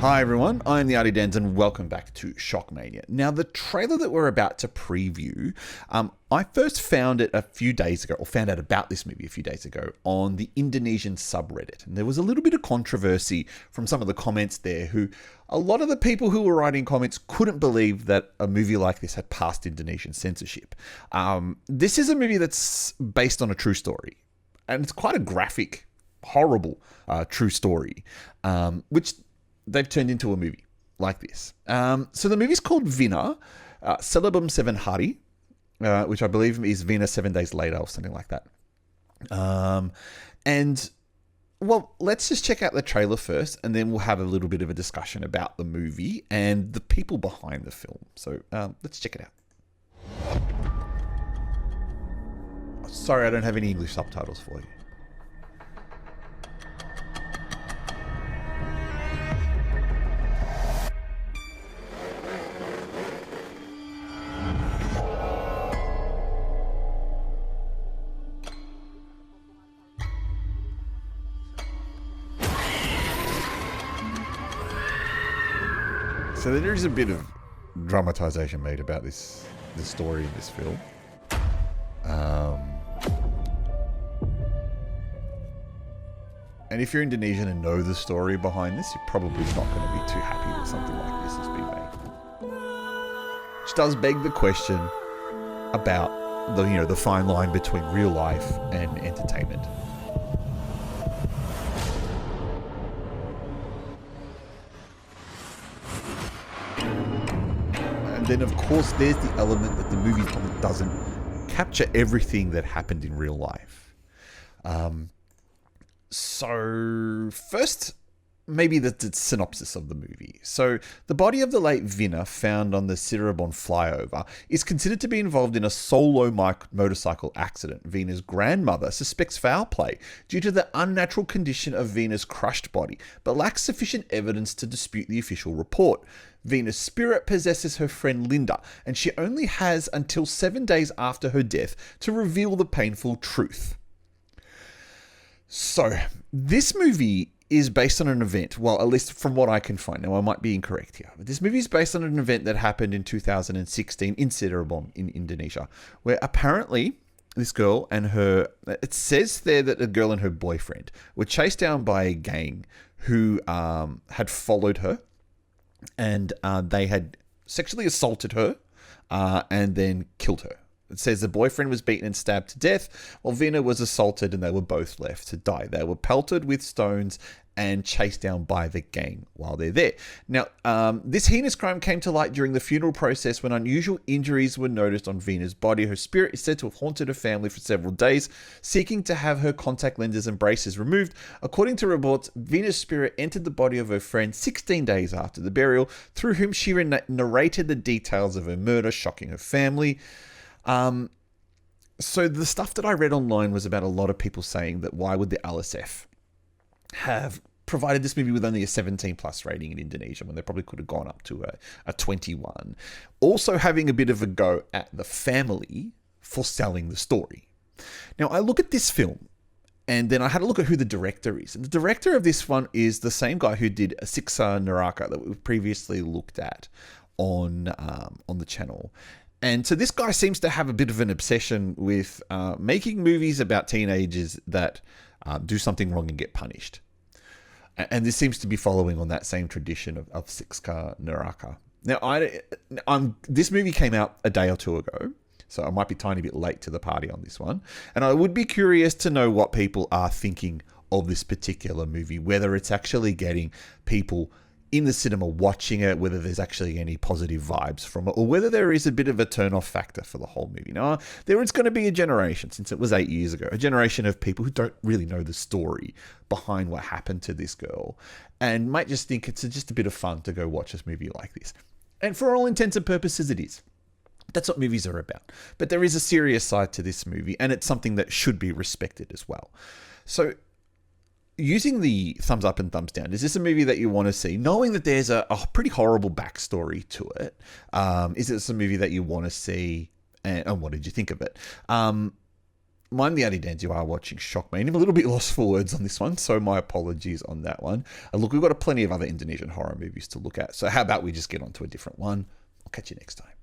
Hi everyone, I'm the Artie Dens and welcome back to Shockmania. Now the trailer that we're about to preview, I first found it a few days ago, or found out about this movie a few days ago on the Indonesian subreddit. And there was a little bit of controversy from some of the comments there who, a lot of the people who were writing comments couldn't believe that a movie like this had passed Indonesian censorship. This is a movie that's based on a true story. And it's quite a graphic, horrible true story, which they've turned into a movie like this. So the movie's called Vina, Sebelum 7 Hari, which I believe is Vina 7 days later or something like that. And, well, let's just check out the trailer first, and then we'll have a little bit of a discussion about the movie and the people behind the film. So let's check it out. Sorry, I don't have any English subtitles for you. So there is a bit of dramatization made about the story in this film. And if you're Indonesian and know the story behind this, you're probably not going to be too happy that something like this has been made. Which does beg the question about the fine line between real life and entertainment. And then, of course, there's the element that the movie doesn't capture everything that happened in real life. So, first, maybe the synopsis of the movie. So, the body of the late Vina, found on the Cirebon flyover, is considered to be involved in a solo motorcycle accident. Vina's grandmother suspects foul play due to the unnatural condition of Vina's crushed body, but lacks sufficient evidence to dispute the official report. Vina's spirit possesses her friend Linda, and she only has until 7 days after her death to reveal the painful truth. So, this movie is based on an event, well, at least from what I can find. Now, I might be incorrect here, but this movie is based on an event that happened in 2016 in Cirebon, in Indonesia, where apparently this girl and it says there that a girl and her boyfriend were chased down by a gang who had followed her, and they had sexually assaulted her and then killed her. It says the boyfriend was beaten and stabbed to death, while Vina was assaulted and they were both left to die. They were pelted with stones and chased down by the gang while they're there. Now, this heinous crime came to light during the funeral process when unusual injuries were noticed on Vina's body. Her spirit is said to have haunted her family for several days, seeking to have her contact lenses and braces removed. According to reports, Vina's spirit entered the body of her friend 16 days after the burial, through whom she narrated the details of her murder, shocking her family. So the stuff that I read online was about a lot of people saying that why would the LSF have provided this movie with only a 17 plus rating in Indonesia when they probably could have gone up to a 21. Also having a bit of a go at the family for selling the story. Now I look at this film and then I had a look at who the director is. And the director of this one is the same guy who did Siksa Neraka that we previously looked at on the channel. And so this guy seems to have a bit of an obsession with making movies about teenagers that do something wrong and get punished. And this seems to be following on that same tradition of Siksa Neraka. Now, this movie came out a day or two ago, so I might be a tiny bit late to the party on this one. And I would be curious to know what people are thinking of this particular movie, whether it's actually getting people in the cinema watching it, whether there's actually any positive vibes from it, or whether there is a bit of a turn-off factor for the whole movie. Now, there is going to be a generation, since it was 8 years ago, a generation of people who don't really know the story behind what happened to this girl, and might just think it's just a bit of fun to go watch this movie like this. And for all intents and purposes, it is. That's what movies are about. But there is a serious side to this movie, and it's something that should be respected as well. So, using the thumbs up and thumbs down, is this a movie that you want to see, knowing that there's a pretty horrible backstory to it? Is this a movie that you want to see, and what did you think of it? mind the Addy Dans you are watching shocked me. And I'm a little bit lost for words on this one, so my apologies on that one. Look, we've got plenty of other Indonesian horror movies to look at, so how about we just get on to a different one? I'll catch you next time.